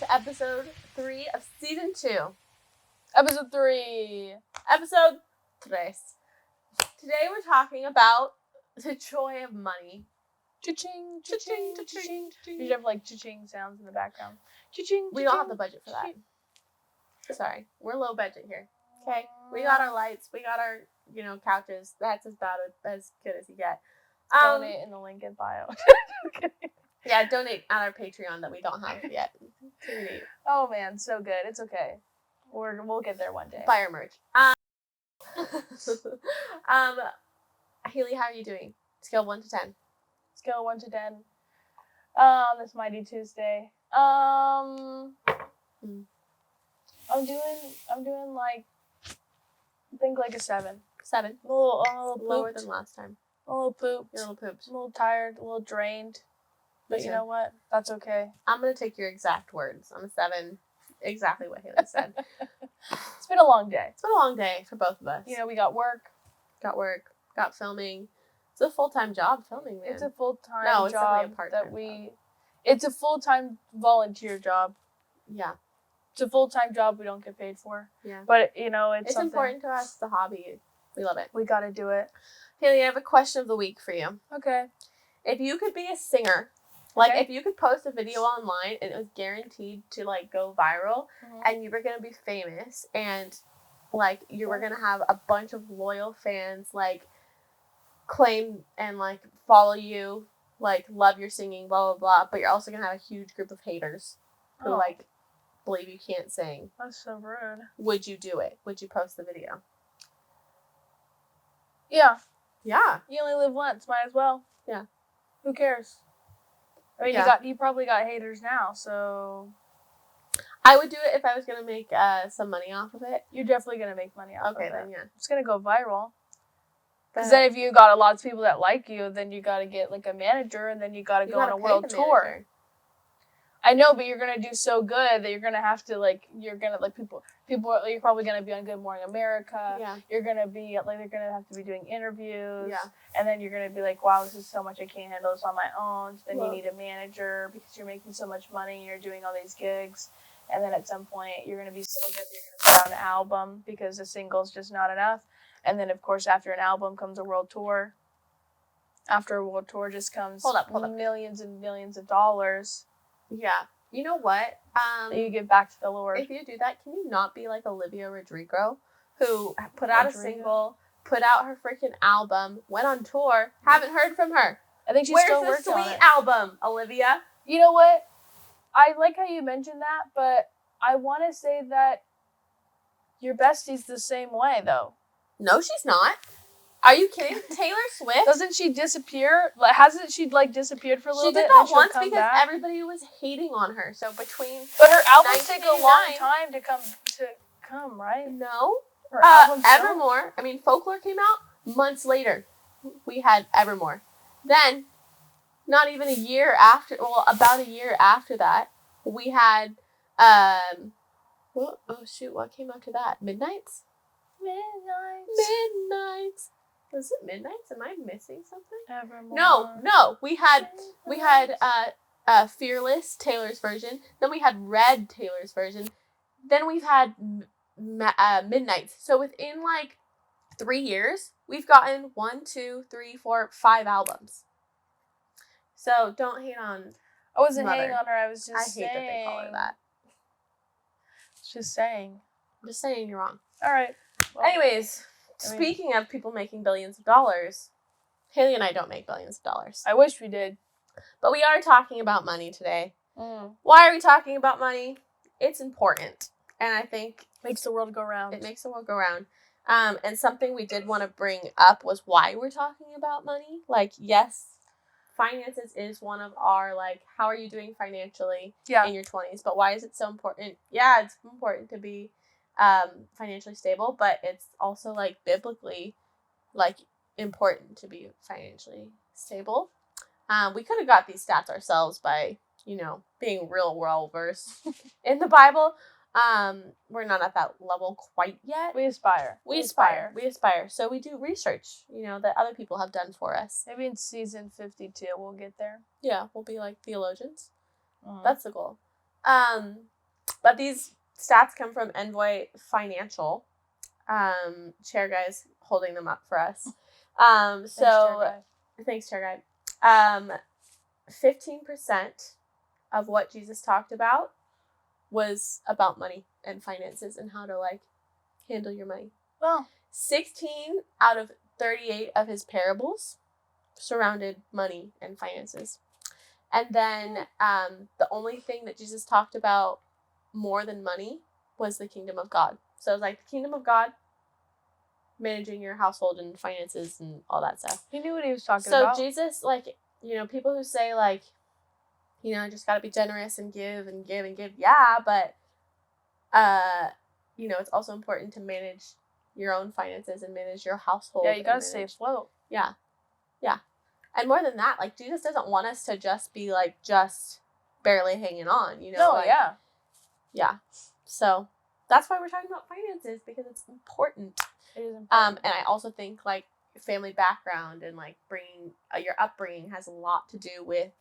to episode 3 of season 2. Episode 3. Episode 3. Today we're talking about the joy of money. Cha-ching, cha-ching, cha-ching. You should have like cha-ching sounds in the background. Cha-ching, We don't have the budget for that. Sorry, we're low budget here. Okay, we got our lights, we got our, couches. That's about as good as you get. Donate in the link in bio. Yeah, donate on our Patreon that we don't have yet. Oh man, so good. It's okay. We'll get there one day. Buy our merch. Hailey, how are you doing? Scale 1 to 10. Scale 1 to 10. On this mighty Tuesday. I'm doing like, I think like a 7. 7. A little Lower than last time. A little pooped. You're a little pooped. A little tired. A little drained. But you know what? That's okay. I'm going to take your exact words. I'm a 7. Exactly what Hailey said. It's been a long day. It's been a long day for both of us. We got work. Got filming. It's a full-time job filming, man. It's a full-time it's job a part-time job. It's a full-time volunteer job. Yeah. It's a full-time job we don't get paid for. Yeah. But, it's important to us. It's a hobby. We love it. We got to do it. Hailey, I have a question of the week for you. Okay. If you could be a singer, if you could post a video online and it was guaranteed to, go viral, and you were going to be famous, and, you were going to have a bunch of loyal fans, claim and, follow you, love your singing, blah, blah, blah, but you're also going to have a huge group of haters who, believe you can't sing. That's so rude. Would you do it? Would you post the video? Yeah. Yeah. You only live once. Might as well. Yeah. Who cares? I mean, you probably got haters now, so... I would do it if I was going to make some money off of it. You're definitely going to make money off of it. Okay, then, yeah. It's going to go viral. Because then if you got a lot of people that like you, then you got to get, a manager, and then you got to go on a world tour. Manager. I know, but you're going to do so good that you're going to have to, you're probably going to be on Good Morning America. Yeah. You're going to be, they're going to have to be doing interviews. Yeah. And then you're going to be like, wow, this is so much, I can't handle this on my own. So then you need a manager because you're making so much money and you're doing all these gigs. And then at some point, you're going to be so good that you're going to put out an album because a single's just not enough. And then, of course, after an album comes a world tour. After a world tour just comes hold up. millions and millions of dollars. Yeah. You know what? You give back to the Lord. If you do that, can you not be like Olivia Rodrigo, who put out a single, put out her freaking album, went on tour, haven't heard from her? I think she's still working on it. Where's the sweet album, Olivia? You know what? I like how you mentioned that, but I want to say that your bestie's the same way, though. No, she's not. Are you kidding? Taylor Swift? Doesn't she disappear? Hasn't she disappeared for a little bit? She did that once because everybody was hating on her. So between but her albums take a long time to come, right? No. Her albums Evermore. I mean, Folklore came out months later. We had Evermore. Then, not even a year after. Well, about a year after that, we had. What came after that? Midnights. Was it Midnights? Am I missing something? Evermore. No. We had Fearless, Taylor's version. Then we had Red, Taylor's version. Then we've had Midnights. So within 3 years, we've gotten 1, 2, 3, 4, 5 albums. So don't hate on. I wasn't hating on her. I was just saying. I hate that they call her that. Just saying. I'm just saying you're wrong. All right. Well, anyways. Speaking of people making billions of dollars, Hailey and I don't make billions of dollars. I wish we did. But we are talking about money today. Why are we talking about money? It's important. And I think... makes the world go round. It makes the world go round. And something we did want to bring up was why we're talking about money. Yes, finances is one of our, how are you doing financially in your 20s? But why is it so important? Yeah, it's important to be... financially stable, but it's also biblically important to be financially stable. We could have got these stats ourselves by being real well versed in the Bible. We're not at that level quite yet. We aspire. So we do research, that other people have done for us. Maybe in season 52 we'll get there. Yeah, we'll be like theologians. That's the goal. But these stats come from Envoy Financial. Chair guy's holding them up for us. Thanks, Chair Guy. 15% of what Jesus talked about was about money and finances and how to, like, handle your money. Well, 16 out of 38 of his parables surrounded money and finances. And then the only thing that Jesus talked about more than money was the kingdom of God. So it was like the kingdom of God, managing your household and finances and all that stuff. He knew what he was talking about. So Jesus, like, you know, people who say, like, you know, just got to be generous and give and give and give. Yeah, but, you know, it's also important to manage your own finances and manage your household. Yeah, you got to stay afloat. Yeah. Yeah. And more than that, like, Jesus doesn't want us to just be, like, just barely hanging on, you know? No, like, yeah. Yeah. So that's why we're talking about finances, because it's important. It is important. And I also think, like, family background and, like, bringing your upbringing has a lot to do with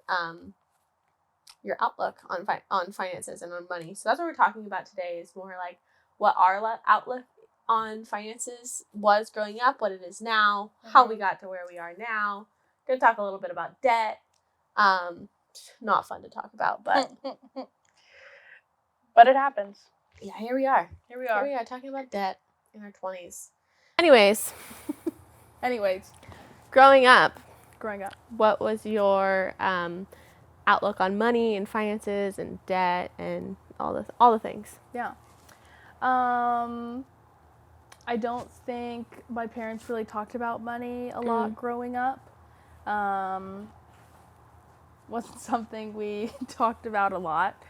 your outlook on finances and on money. So that's what we're talking about today, is more like what our outlook on finances was growing up, what it is now, how we got to where we are now. Gonna talk a little bit about debt. Not fun to talk about, but but it happens. Yeah, here we are talking about debt in our 20s. Anyways, growing up, what was your outlook on money and finances and debt and all the things? Yeah. I don't think my parents really talked about money a lot growing up. Wasn't something we talked about a lot.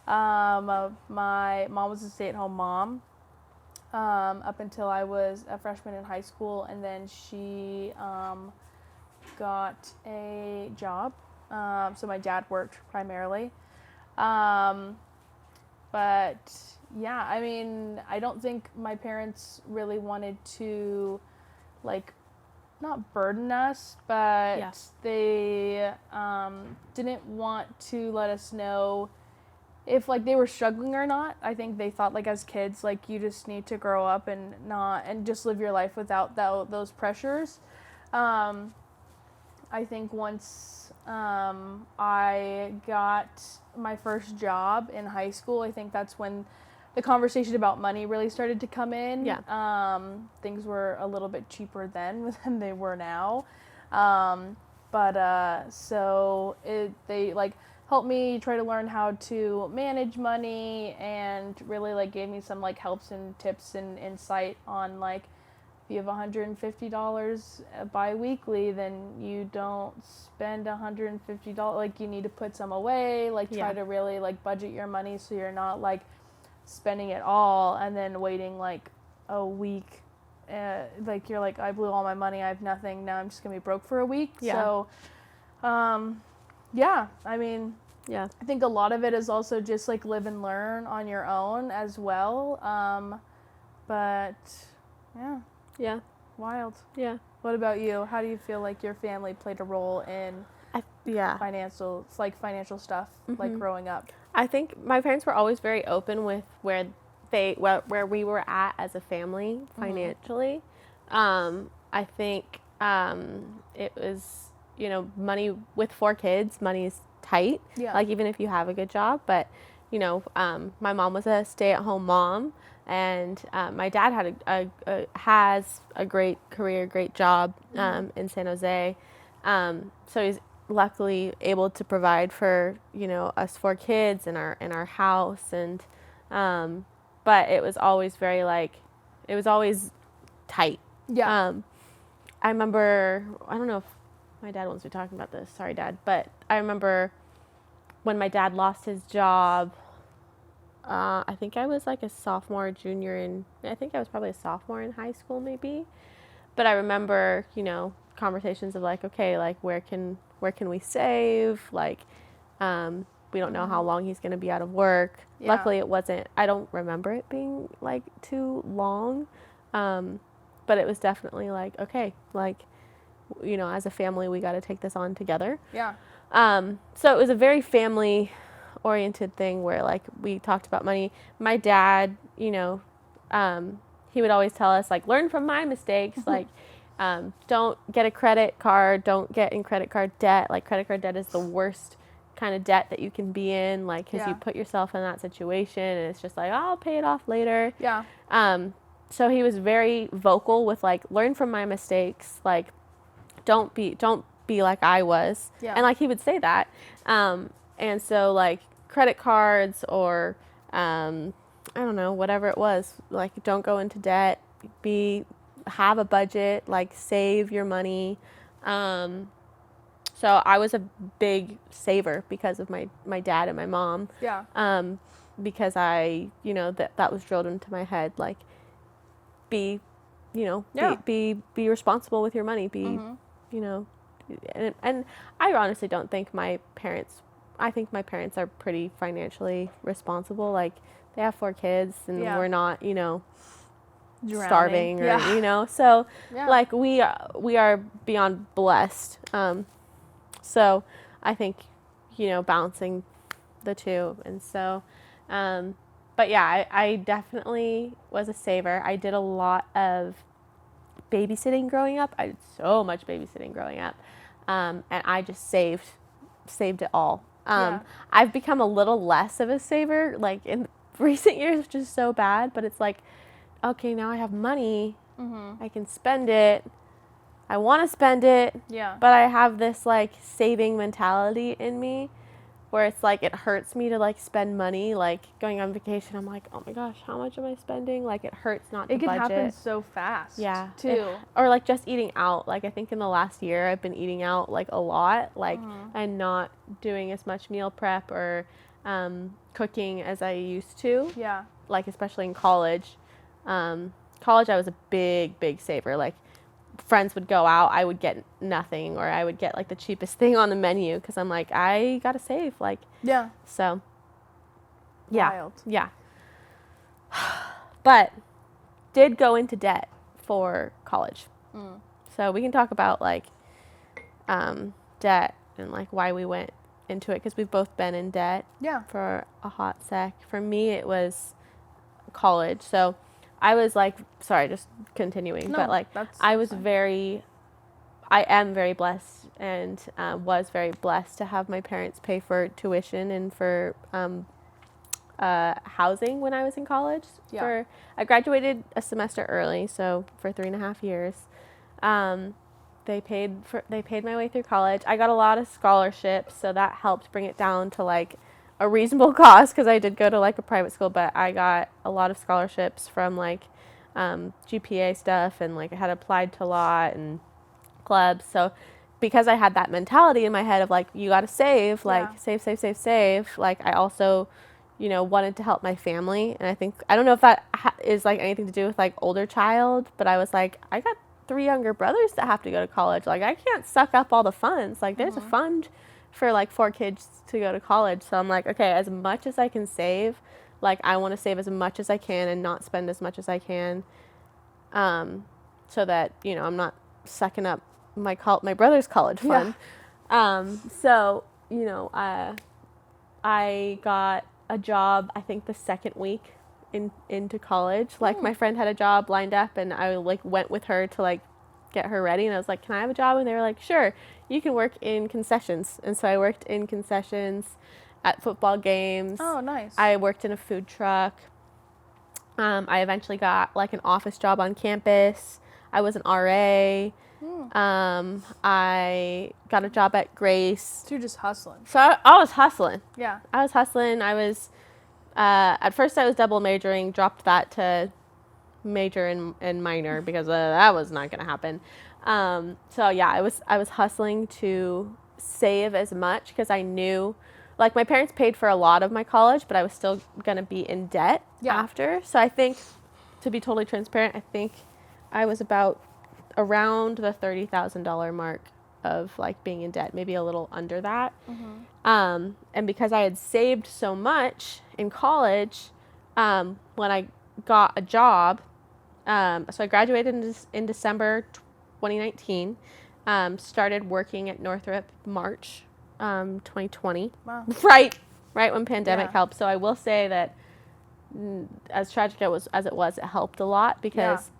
My mom was a stay-at-home mom up until I was a freshman in high school, and then she got a job. So my dad worked primarily. But yeah, I mean, I don't think my parents really wanted to, like, not burden us, but they didn't want to let us know if, like, they were struggling or not. I think they thought, like, as kids, like, you just need to grow up and just live your life without those pressures. I think once I got my first job in high school, I think that's when the conversation about money really started to come in. Yeah. Things were a little bit cheaper then than they were now. So they, like, helped me try to learn how to manage money, and really, like, gave me some, like, helps and tips and insight on, like, if you have $150 bi-weekly, then you don't spend $150. Like, you need to put some away, like, try to really, like, budget your money so you're not, like, spending it all and then waiting, like, a week. Like, you're like, I blew all my money, I have nothing, now I'm just gonna be broke for a week. So, yeah, I mean, I think a lot of it is also just, like, live and learn on your own as well. But, yeah. Wild. Yeah. What about you? How do you feel like your family played a role in financial stuff, like, growing up? I think my parents were always very open with where we were at as a family financially. I think it was, you know, money with 4 kids, money is tight. Yeah. Like, even if you have a good job, but, you know, my mom was a stay-at-home mom, and my dad has a great career, great job in San Jose. So he's luckily able to provide for, you know, us 4 kids and our house, and but it was always very, like, it was always tight. Yeah. I remember, I don't know if my dad wants to be talking about this, sorry Dad, but I remember when my dad lost his job, I think I was like a sophomore, junior, and I think I was probably a sophomore in high school maybe. But I remember, you know, conversations of, like, okay, like, where can we save? Like, we don't know how long he's going to be out of work. Yeah. Luckily it wasn't, I don't remember it being, like, too long. But it was definitely like, okay, like, you know, as a family, we got to take this on together. Yeah. So it was a very family oriented thing where like we talked about money. My dad, you know, he would always tell us like, learn from my mistakes. Like, don't get a credit card. Don't get in credit card debt. Like credit card debt is the worst kind of debt that you can be in. Like, cause you put yourself in that situation and it's just like, oh, I'll pay it off later. Yeah. So he was very vocal with like, learn from my mistakes. Like, don't be like I was. Yeah. And like he would say that. And so like credit cards or, I don't know, whatever it was, like don't go into debt, have a budget, like save your money. So I was a big saver because of my dad and my mom. Yeah. Because I, you know, that was drilled into my head, like be responsible with your money, you know, and I honestly don't think I think my parents are pretty financially responsible. Like they have 4 kids and we're not, you know, drowning. Starving or, you know, so like we are beyond blessed. So I think, you know, balancing the two. And so, but yeah, I definitely was a saver. I did a lot of babysitting growing up. I did so much babysitting growing up. And I just saved it all. I've become a little less of a saver, like in recent years, which is so bad, but it's like, okay, now I have money. I can spend it. I want to spend it. Yeah. But I have this like saving mentality in me where it's like, it hurts me to like spend money, like going on vacation. I'm like, oh my gosh, how much am I spending? Like it hurts not to budget. It can happen so fast. Yeah. Too. Or like just eating out. Like I think in the last year I've been eating out like a lot, like and not doing as much meal prep or cooking as I used to. Yeah. Like especially in college. College I was a big saver. Like friends would go out, I would get nothing, or I would get like the cheapest thing on the menu because I'm like, I gotta save. Like, yeah. So, yeah. Wild. Yeah. But did go into debt for college. So we can talk about like debt and like why we went into it because we've both been in debt. Yeah. For a hot sec. For me, it was college. So I was like, sorry, just continuing, but like I am very blessed and was very blessed to have my parents pay for tuition and for housing when I was in college. Yeah. I graduated a semester early, so for 3.5 years. They paid my way through college. I got a lot of scholarships, so that helped bring it down to like a reasonable cost because I did go to like a private school, but I got a lot of scholarships from like GPA stuff and like I had applied to a lot and clubs. So because I had that mentality in my head of like, you got to save, like save. Like I also, you know, wanted to help my family. And I don't know if that is like anything to do with like older child, but I was like, I got 3 younger brothers that have to go to college. Like I can't suck up all the funds. Like there's a fund for like 4 kids to go to college. So I'm like, okay, as much as I can save, like I want to save as much as I can and not spend as much as I can, so that, you know, I'm not sucking up my brother's college fund. Yeah. So, you know, I got a job, I think the second week into college. Like my friend had a job lined up and I like went with her to like get her ready and I was like, can I have a job? And they were like, sure, you can work in concessions. And so I worked in concessions at football games. Oh, nice. I worked in a food truck. I eventually got like an office job on campus. I was an RA. I got a job at Grace. So you're just hustling. So I was hustling. Yeah. I was hustling. I was, at first I was double majoring, dropped that to major and minor because that was not going to happen. So yeah, I was hustling to save as much because I knew, like my parents paid for a lot of my college, but I was still going to be in debt after. So I think, to be totally transparent, I think I was about around the $30,000 mark of like being in debt, maybe a little under that. And because I had saved so much in college, when I got a job, so I graduated in December 2019, started working at Northrop March 2020. Wow. Right right when pandemic helped. So I will say that as tragic as it was, it helped a lot because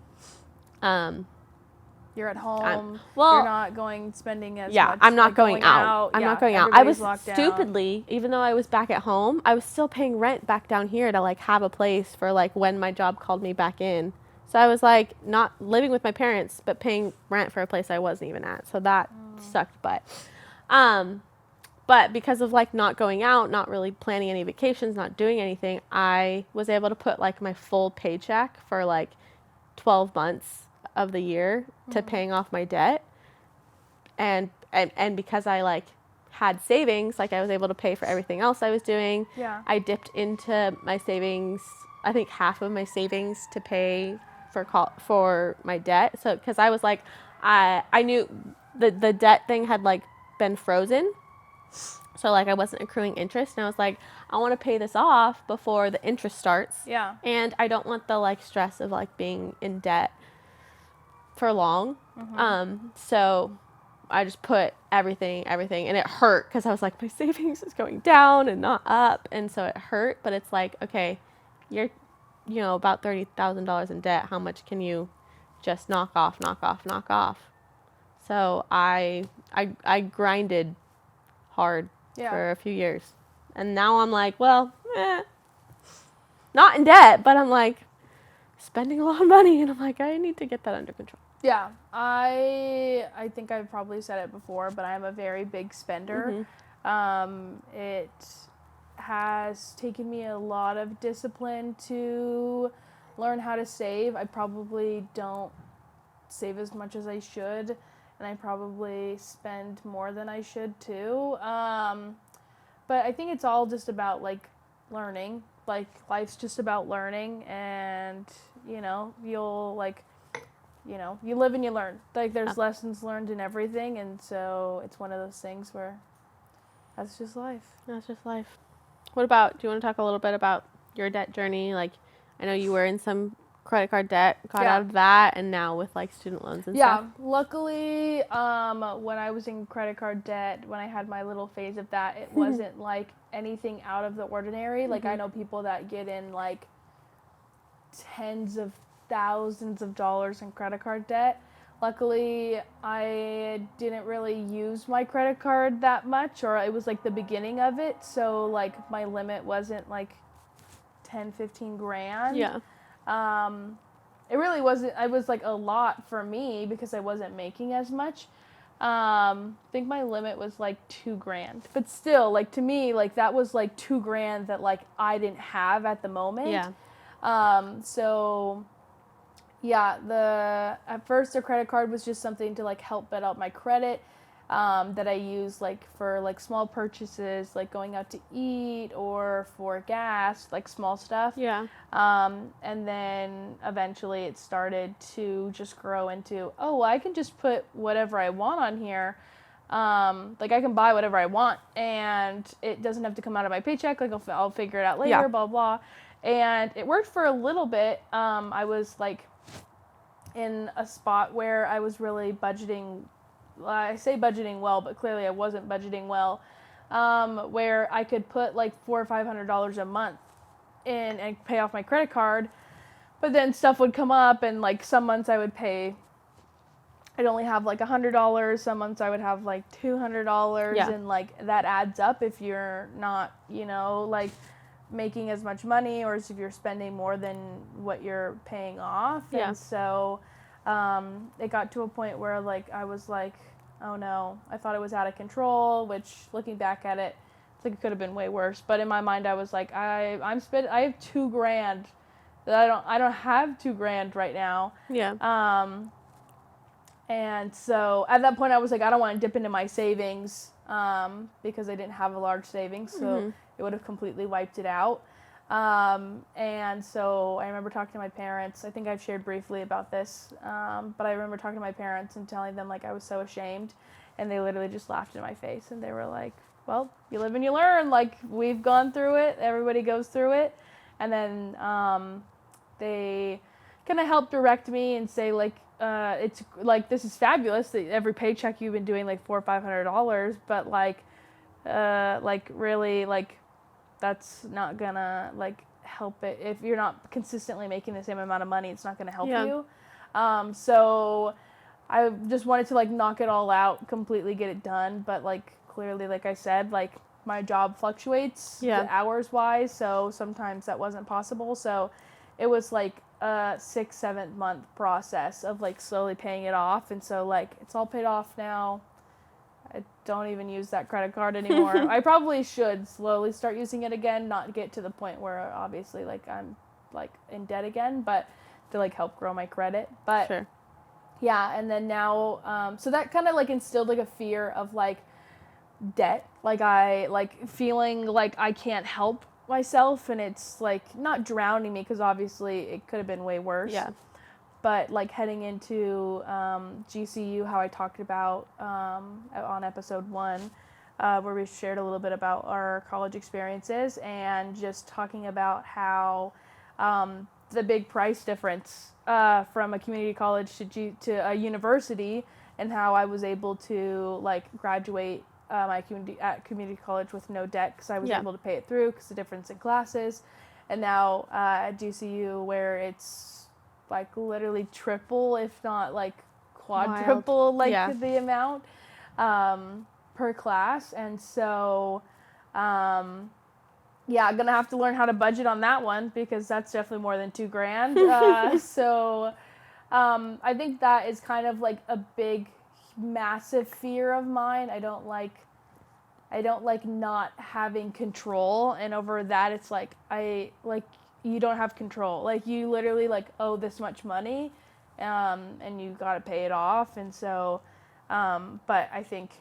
you're at home. Well, you're not spending as much. Yeah, I'm not going out. I'm not going out. I was stupidly, even though I was back at home, I was still paying rent back down here to like have a place for like when my job called me back in. So I was like not living with my parents, but paying rent for a place I wasn't even at. So that sucked. But because of like not going out, not really planning any vacations, not doing anything, I was able to put like my full paycheck for like 12 months of the year to paying off my debt. And because I like had savings, like I was able to pay for everything else I was doing. Yeah. I dipped into my savings, I think half of my savings to pay for my debt. So because I was like, I knew the debt thing had like been frozen. So like I wasn't accruing interest, and I was like, I want to pay this off before the interest starts. Yeah. And I don't want the like stress of like being in debt for long. So I just put everything, and it hurt because I was like, my savings is going down and not up, and so it hurt. But it's like, okay, you're, about $30,000 in debt. How much can you just knock off? So I grinded hard for a few years, and now I'm like, well, not in debt, but I'm like spending a lot of money, and I'm like, I need to get that under control. Yeah, I think I've probably said it before, but I'm a very big spender. It has taken me a lot of discipline to learn how to save. I probably don't save as much as I should, and I probably spend more than I should too. But I think it's all just about like learning. Like life's just about learning, and you'll like. You live and you learn. Like, there's lessons learned in everything, and so it's one of those things where that's just life. That's just life. What about, do you want to talk a little bit about your debt journey? Like, I know you were in some credit card debt, got out of that, and now with, like, student loans and stuff. Yeah, luckily, when I was in credit card debt, when I had my little phase of that, it wasn't, like, anything out of the ordinary. Like, I know people that get in, like, tens of thousands of dollars in credit card debt. Luckily, I didn't really use my credit card that much, or it was like the beginning of it, so like my limit wasn't like 10-15 grand. Yeah. It really wasn't. It was like a lot for me because I wasn't making as much. I think my limit was like 2 grand, but still, like, to me, like, that was like 2 grand that like I didn't have at the moment. Yeah. So yeah, at first the credit card was just something to like help build up my credit, that I use like for like small purchases, like going out to eat or for gas, like small stuff. Yeah. And then eventually it started to just grow into, I can just put whatever I want on here. Like I can buy whatever I want, and it doesn't have to come out of my paycheck. Like I'll figure it out later, blah, blah. And it worked for a little bit. I was like in a spot where I was really budgeting. I say budgeting well, but clearly I wasn't budgeting well. Where I could put like $400 or $500 a month in and pay off my credit card, but then stuff would come up, and like some months I would pay. I'd only have like $100. Some months I would have like $200, and like that adds up if you're not, like making as much money, or if you're spending more than what you're paying off. Yeah. And so it got to a point where like I was like, oh no, I thought it was out of control, which looking back at it, it's like it could have been way worse. But in my mind I was like, I have 2 grand that I don't have 2 grand right now. Yeah. And so at that point I was like, I don't want to dip into my savings, because I didn't have a large savings, so it would have completely wiped it out. And so I remember talking to my parents. I think I've shared briefly about this, but I remember talking to my parents and telling them like I was so ashamed, and they literally just laughed in my face, and they were like, well, you live and you learn, like we've gone through it, everybody goes through it. And then they kind of helped direct me and say like, it's like, this is fabulous that every paycheck you've been doing like $400 or $500, but like really like that's not gonna like help it. If you're not consistently making the same amount of money, it's not gonna help you. So I just wanted to like knock it all out, completely get it done. But like clearly, like I said, like my job fluctuates hours wise, so sometimes that wasn't possible. So it was like a 6-7 month process of like slowly paying it off, and so like it's all paid off now. I don't even use that credit card anymore. I probably should slowly start using it again, not get to the point where obviously like I'm like in debt again, but to like help grow my credit. But sure. Yeah, and then now so that kind of like instilled like a fear of like debt, like I like feeling like I can't help myself, and it's like not drowning me because obviously it could have been way worse. But like heading into GCU, how I talked about on episode 1, where we shared a little bit about our college experiences, and just talking about how the big price difference from a community college to a university, and how I was able to like graduate my community college with no debt because I was able to pay it through because the difference in classes, and now at GCU where it's like literally triple, if not like quadruple, like the amount per class, and so I'm gonna have to learn how to budget on that one because that's definitely more than $2,000. So I think that is kind of like a big, massive fear of mine. I don't like not having control, and over that it's like you don't have control. Like you literally like owe this much money, and you gotta pay it off. And so, but I think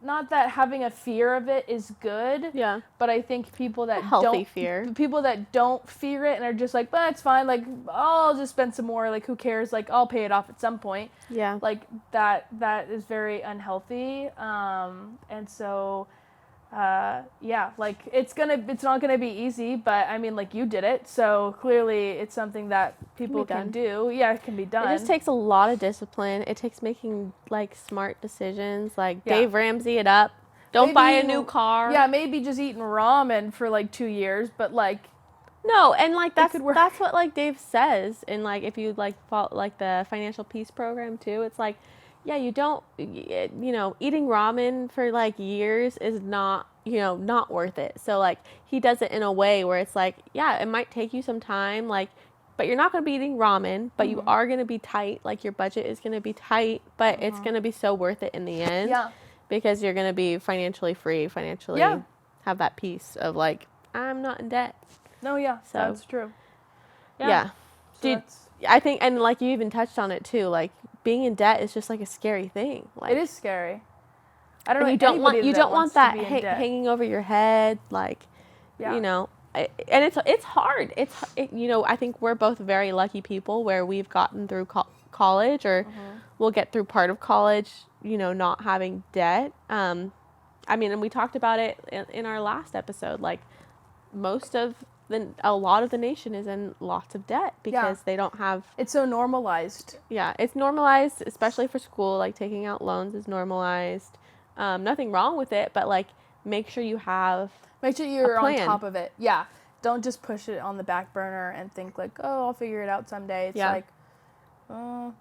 not that having a fear of it is good. But I think people that don't fear it and are just like, but it's fine. Like I'll just spend some more. Like who cares? Like I'll pay it off at some point. Like that is very unhealthy. And so. Like it's not gonna be easy, but I mean, like you did it, so clearly it's something that people can do. It can be done. It just takes a lot of discipline. It takes making like smart decisions, like Dave Ramsey it up. Don't buy a new car. Maybe just eating ramen for like 2 years, but like no, and like that's what like Dave says, and like if you like follow like the financial peace program too, it's like you don't, eating ramen for like years is not, not worth it. So like he does it in a way where it's like, it might take you some time, like, but you're not going to be eating ramen, but you are going to be tight. Like your budget is going to be tight, but it's going to be so worth it in the end because you're going to be financially free, have that peace of like, I'm not in debt. No, so that's true. Dude, I think, and like you even touched on it too, like being in debt is just like a scary thing. Like it is scary. I don't know. You don't want that hanging over your head, like, and it's hard. I think we're both very lucky people where we've gotten through college, or we'll get through part of college, not having debt. And we talked about it in our last episode, like a lot of the nation is in lots of debt because they don't have... It's so normalized. It's normalized, especially for school. Like, taking out loans is normalized. Nothing wrong with it, but, like, make sure you have Make sure you're on top of it. Don't just push it on the back burner and think, like, oh, I'll figure it out someday. It's like, but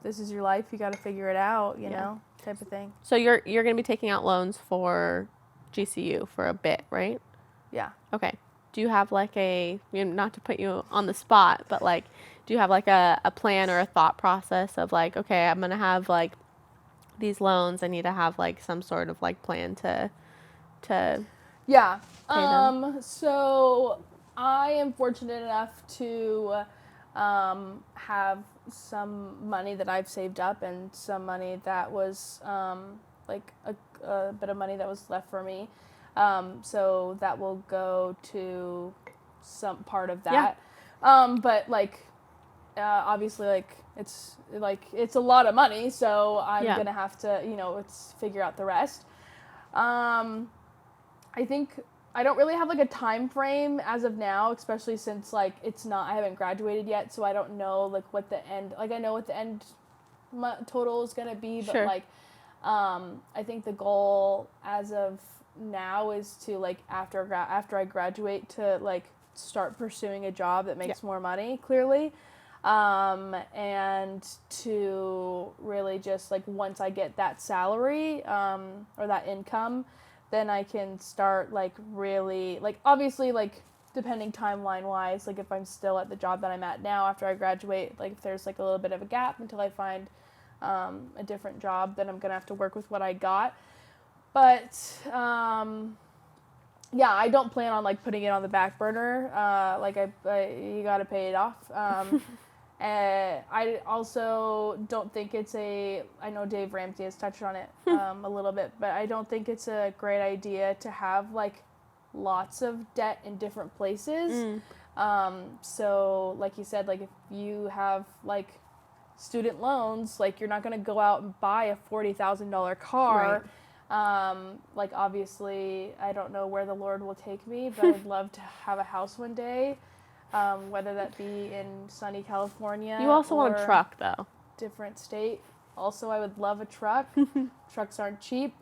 this is your life. You got to figure it out, you know, type of thing. So you're going to be taking out loans for GCU for a bit, right? Yeah. Okay. Do you have like not to put you on the spot, but like, do you have like a plan or a thought process of like, okay, I'm going to have like these loans. I need to have like some sort of like plan to yeah. So I am fortunate enough to have some money that I've saved up and some money that was like a bit of money that was left for me. So that will go to some part of that. But like obviously like it's a lot of money, so I'm gonna have to figure out the rest. I think I don't really have like a time frame as of now, especially since like I haven't graduated yet, so I don't know like what the end, like I know what the end total is gonna be, but like I think the goal as of now is to, like, after I graduate, to, like, start pursuing a job that makes more money, clearly. And to really just, like, once I get that salary, or that income, then I can start, like, really, like, obviously, like, depending timeline-wise, like, if I'm still at the job that I'm at now after I graduate, like, if there's, like, a little bit of a gap until I find a different job, then I'm going to have to work with what I got. But, yeah, I don't plan on, like, putting it on the back burner. Like, you got to pay it off. I also don't think I know Dave Ramsey has touched on it a little bit, but I don't think it's a great idea to have, like, lots of debt in different places. So, like you said, like, if you have, like, student loans, like, you're not going to go out and buy a $40,000 car. Right. Like, obviously, I don't know where the Lord will take me, but I'd love to have a house one day, whether that be in sunny California. You also want a truck, though. Different state. Also, I would love a truck. Trucks aren't cheap.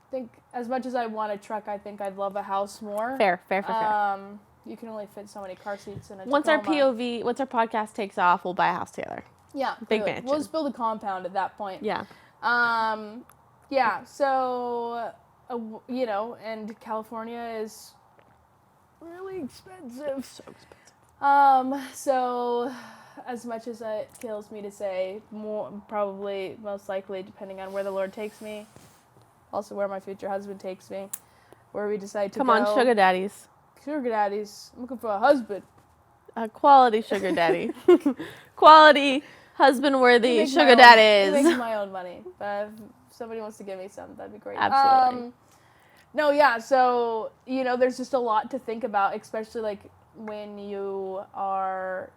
I think as much as I want a truck, I think I'd love a house more. Fair. You can only fit so many car seats in a once Tacoma. Once our podcast takes off, we'll buy a house together. Yeah. Big mansion. We'll just build a compound at that point. Yeah. Yeah, so, you know, and California is really expensive. So expensive. So, as much as it kills me to say, most likely, depending on where the Lord takes me, also where my future husband takes me, where we decide to go. Come on, sugar daddies. Sugar daddies. I'm looking for a husband. A quality sugar daddy. Quality, husband-worthy sugar daddies. Making my own money, but if somebody wants to give me some, that'd be great. Absolutely. No, yeah, so, you know, there's just a lot to think about, especially, like, when you are,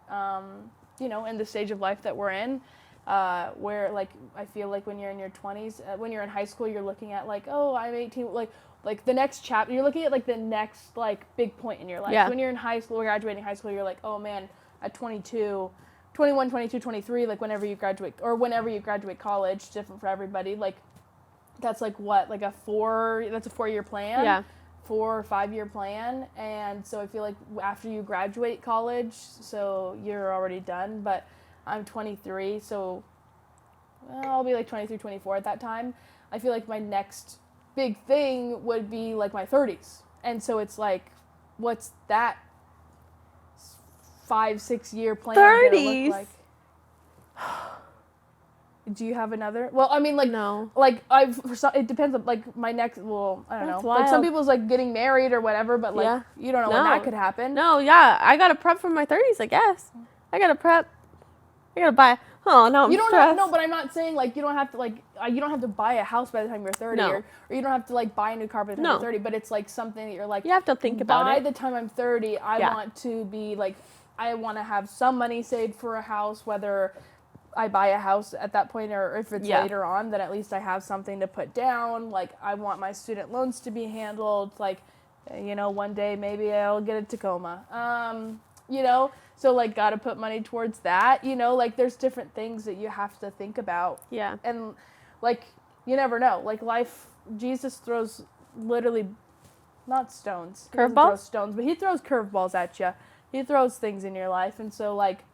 you know, in the stage of life that we're in, where, like, I feel like when you're in your 20s, when you're in high school, you're looking at, like, oh, I'm 18, like the next chapter, you're looking at, like, the next, like, big point in your life. Yeah. When you're in high school, graduating high school, you're like, oh, man, at 21, 22, 23, like, whenever you graduate college, different for everybody, like, that's, like, what, like, that's a 4-year plan? Yeah. 4 or 5-year plan, and so I feel like after you graduate college, so you're already done, but I'm 23, so I'll be, like, 23, 24 at that time. I feel like my next big thing would be, like, my 30s, and so it's, like, what's that 5-6 year plan 30s? Gonna look like? Do you have another? Well, I mean, like, no. Like, it depends on, like, my next, well, I don't know. Wild. Like, some people's, like, getting married or whatever, but, like, you don't know when that could happen. No, yeah. I got to prep for my 30s, I guess. I got to prep. I got to buy. Oh, no, I'm stressed. No, but I'm not saying, like, you don't have to, like, you don't have to buy a house by the time you're 30, or you don't have to, like, buy a new car by the time you're 30, but it's, like, something that you're, like, you have to think about it. By the time I'm 30, I want to be, like, I want to have some money saved for a house, whether I buy a house at that point or if it's later on, then at least I have something to put down. Like, I want my student loans to be handled. Like, you know, one day maybe I'll get a Tacoma. You know, so, like, got to put money towards that. You know, like, there's different things that you have to think about. Yeah. And, like, you never know. Like, Jesus throws literally, not stones. Curveballs? He doesn't throw stones, but he throws curveballs at you. He throws things in your life. And so, like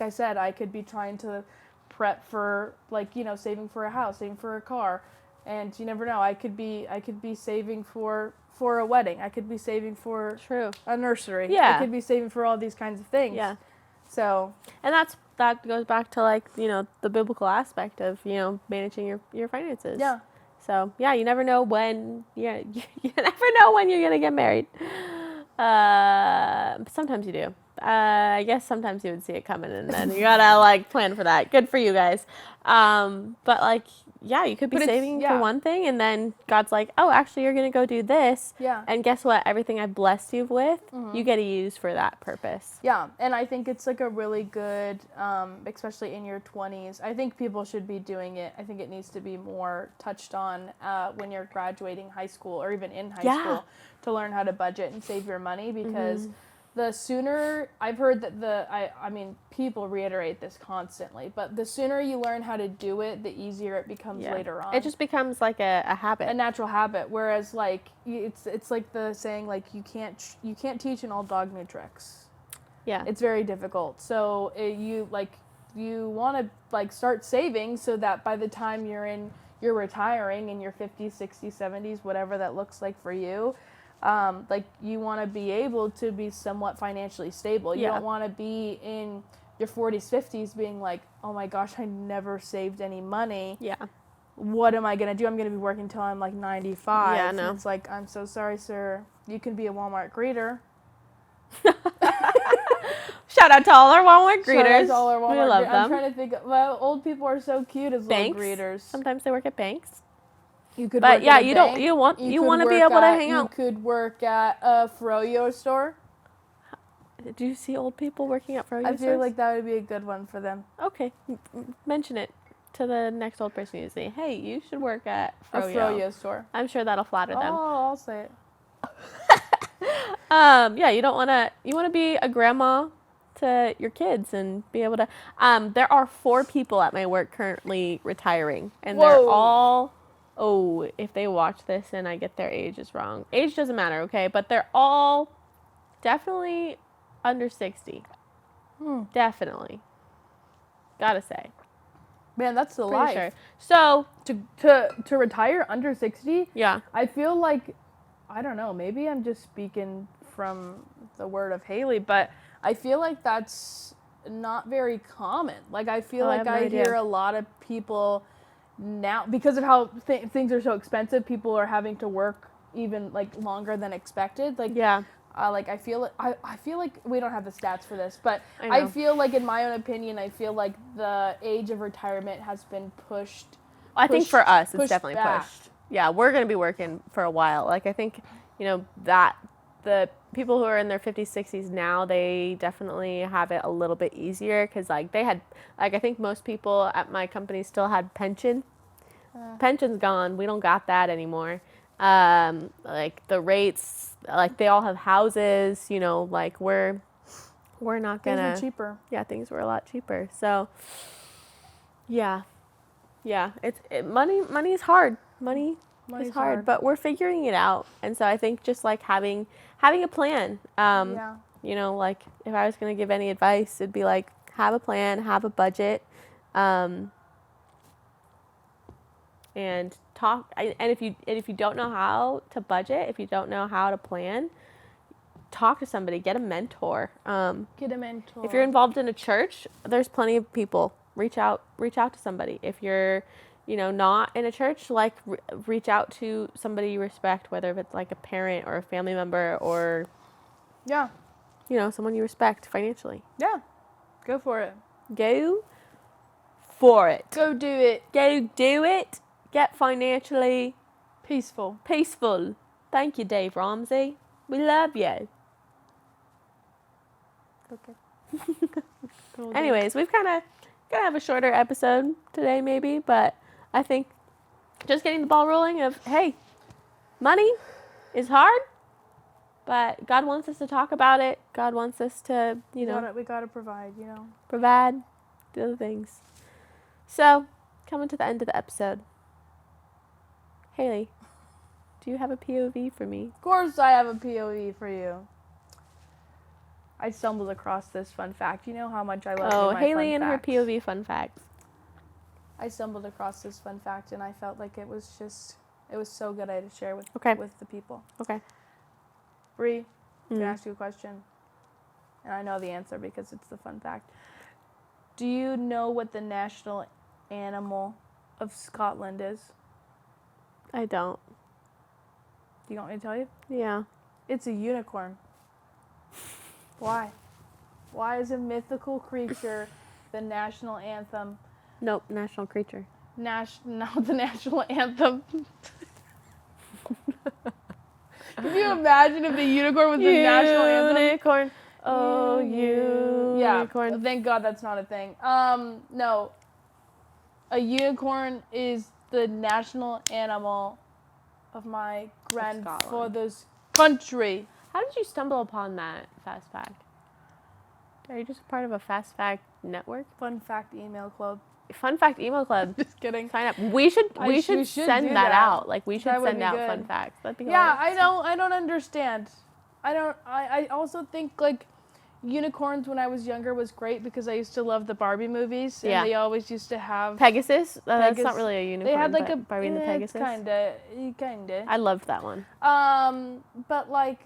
I said, I could be trying to prep for, like, you know, saving for a house, saving for a car, and you never know. I could be saving for a wedding. I could be saving for a nursery. Yeah. I could be saving for all these kinds of things. Yeah. So. And that goes back to, like, you know, the biblical aspect of, you know, managing your finances. Yeah. So yeah, you never know when you never know when you're gonna get married. Sometimes you do. I guess sometimes you would see it coming, and then you gotta, like, plan for that. Good for you guys. But, like, yeah, you could be saving for one thing, and then God's like, oh, actually, you're gonna go do this. Yeah. And guess what? Everything I blessed you with, you get to use for that purpose. Yeah, and I think it's, like, a really good, especially in your 20s. I think people should be doing it. I think it needs to be more touched on when you're graduating high school or even in high school to learn how to budget and save your money, because the sooner, I've heard that I mean, people reiterate this constantly, but the sooner you learn how to do it, the easier it becomes later on. It just becomes like a habit. A natural habit. Whereas, like, it's like the saying, like, you can't teach an old dog new tricks. Yeah. It's very difficult. So you want to, like, start saving so that by the time you're retiring in your 50s, 60s, 70s, whatever that looks like for you, like, you want to be able to be somewhat financially stable. You don't want to be in your 40s, 50s being like, oh my gosh, I never saved any money. Yeah. What am I going to do? I'm going to be working until I'm like 95. Yeah, no. And it's like, I'm so sorry, sir. You can be a Walmart greeter. Shout out to all our Walmart greeters. Shout out to all our Walmart we love them. them. I'm trying to think. Well, old people are so cute as banks. little greeters. Sometimes they work at banks. You could but work yeah, at a you bank. don't. You want to be able to hang out. You could work at a Froyo store. Do you see old people working at Froyo stores? I feel like that would be a good one for them. Okay, mention it to the next old person you see. Hey, you should work at Froyo. A Froyo store. I'm sure that'll flatter them. Oh, I'll say it. Yeah, you want to be a grandma to your kids and be able to. There are 4 people at my work currently retiring, and they're all. Oh, if they watch this and I get their ages wrong, age doesn't matter, okay? But they're all definitely under 60. Definitely. Gotta say. Man, that's the Pretty life. Sure. So to retire under 60. Yeah. I feel like, I don't know. Maybe I'm just speaking from the word of Hailey, but I feel like that's not very common. Like, I feel like I hear a lot of people now, because of how things are so expensive, people are having to work even, like, longer than expected. Like, yeah. Like, I feel like we don't have the stats for this, but I feel like, in my own opinion, I feel like the age of retirement has been pushed. I think for us, it's definitely back. pushed. Yeah, we're going to be working for a while. Like, I think, that the people who are in their 50s, 60s now, they definitely have it a little bit easier because, like, they had, like, I think most people at my company still had pension. Pension's gone. We don't got that anymore. Like, the rates, like, they all have houses, like, we're not gonna. Things were cheaper. Yeah, things were a lot cheaper. So, yeah, money is hard. Money is hard, but we're figuring it out. And so I think just, like, having a plan. Like, if I was gonna give any advice, it'd be like, have a plan, have a budget, and talk. And if you don't know how to budget, if you don't know how to plan, talk to somebody. Get a mentor. Get a mentor. If you're involved in a church, there's plenty of people. Reach out to somebody. If you're, not in a church, like, reach out to somebody you respect, whether if it's like a parent or a family member or, someone you respect financially. Yeah, go for it. Go for it. Go do it. Go do it. Get financially peaceful. Thank you, Dave Ramsey. We love you. Okay. Anyways, we've kind of gonna have a shorter episode today, maybe, but I think just getting the ball rolling of, hey, money is hard, but God wants us to talk about it. God wants us to, we gotta provide, provide, do other things. So, coming to the end of the episode. Hailey, do you have a POV for me? Of course I have a POV for you. I stumbled across this fun fact. You know how much I love my Hailey fun and facts. her POV fun facts. I stumbled across this fun fact, and I felt like it was so good I had to share with the people. Okay. Brie, I'm going to ask you a question. And I know the answer because it's the fun fact. Do you know what the national animal of Scotland is? I don't. Do you want me to tell you? Yeah. It's a unicorn. Why? Why is a mythical creature the national anthem? Nope, national creature. The national anthem. Can you imagine if the unicorn was the national anthem? Unicorn. Oh, unicorn. Yeah, thank God that's not a thing. No. A unicorn is the national animal of my grandfather's country. How did you stumble upon that fast fact? Are you just part of a fast fact network? Fun fact email club. Fun fact email club. Just kidding. Sign up. We should send that out. Like, we should send out fun facts. That'd be hilarious. I don't understand. I also think, like, unicorns when I was younger was great because I used to love the Barbie movies. And they always used to have... Pegasus? That's not really a unicorn. They had, like, a... Barbie and the Pegasus? Kinda. I loved that one. But, like,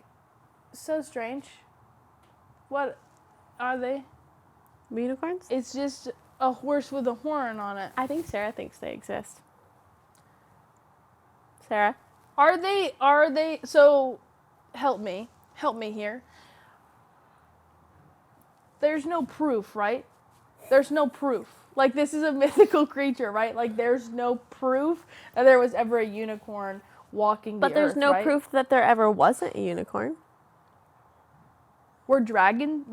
so strange. What are they? Unicorns? It's just a horse with a horn on it. I think Sarah thinks they exist. Sarah? Are they, so, help me here. There's no proof, right? There's no proof. Like, this is a mythical creature, right? Like, there's no proof that there was ever a unicorn walking the earth, But there's no proof that there ever wasn't a unicorn. Were dragons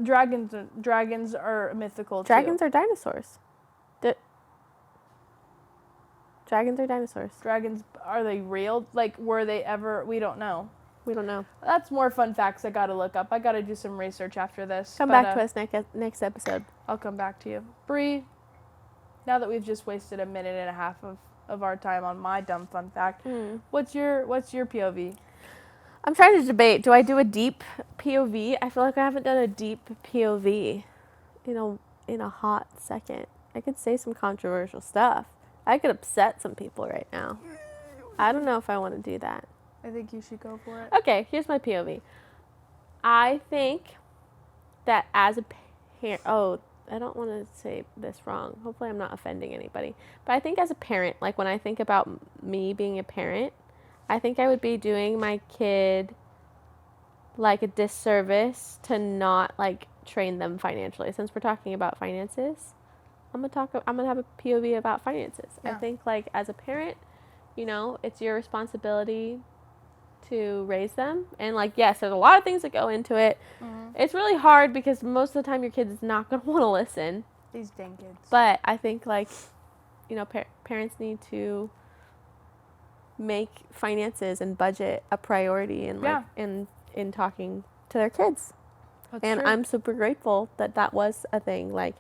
are mythical too. Dragons are dinosaurs. Dragons are dinosaurs. Dragons, are they real? Like, were they ever? We don't know. We don't know. That's more fun facts I gotta look up. I gotta do some research after this. Come back to us next episode. I'll come back to you. Brie, now that we've just wasted a minute and a half of our time on my dumb fun fact, what's your POV? I'm trying to debate. Do I do a deep POV? I feel like I haven't done a deep POV in a hot second. I could say some controversial stuff. I could upset some people right now. I don't know if I want to do that. I think you should go for it. Okay, here's my POV. I think that as a parent... Oh, I don't want to say this wrong. Hopefully I'm not offending anybody. But I think as a parent, like when I think about me being a parent, I think I would be doing my kid like a disservice to not like train them financially. Since we're talking about finances, I'm gonna have a POV about finances. Yeah. I think like as a parent, it's your responsibility to raise them. And like, yes, there's a lot of things that go into it. Mm-hmm. It's really hard because most of the time your kid is not going to want to listen. These dang kids. But I think like, parents need to make finances and budget a priority and like in talking to their kids. That's true. I'm super grateful that was a thing. Like,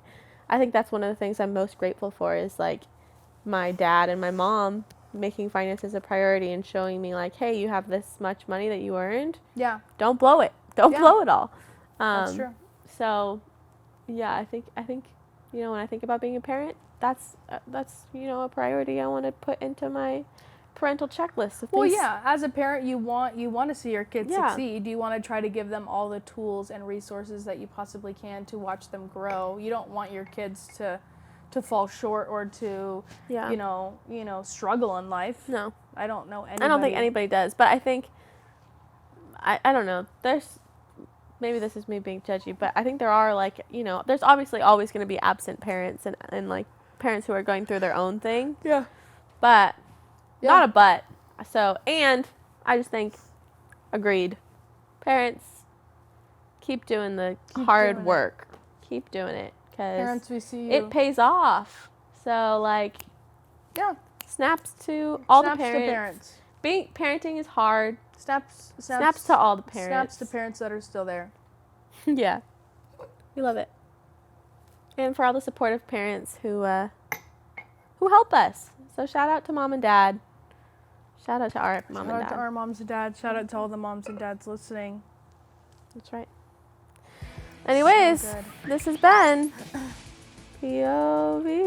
I think that's one of the things I'm most grateful for is like my dad and my mom making finances a priority and showing me like, hey, you have this much money that you earned. Yeah. Don't blow it. Don't blow it all. That's true. So, yeah, I think when I think about being a parent, that's a priority I want to put into my parental checklist. As a parent, you want to see your kids succeed. You want to try to give them all the tools and resources that you possibly can to watch them grow. You don't want your kids to fall short or to struggle in life. No. I don't know anybody. I don't think anybody does, but I think I don't know. Maybe this is me being judgy, but I think there are like, there's obviously always going to be absent parents and like parents who are going through their own thing. Yeah. But not a but. So, and I just think agreed. Parents, keep doing the hard work. Keep doing it. Parents, we see you. It pays off. So, like, snaps to all the parents. Parenting is hard. Snaps to all the parents. Snaps to parents that are still there. Yeah. We love it. And for all the supportive parents who help us. So, shout out to mom and dad. Shout out to our mom and dad. Shout out to our moms and dads. Shout out to all the moms and dads listening. That's right. Anyways, this has been POV.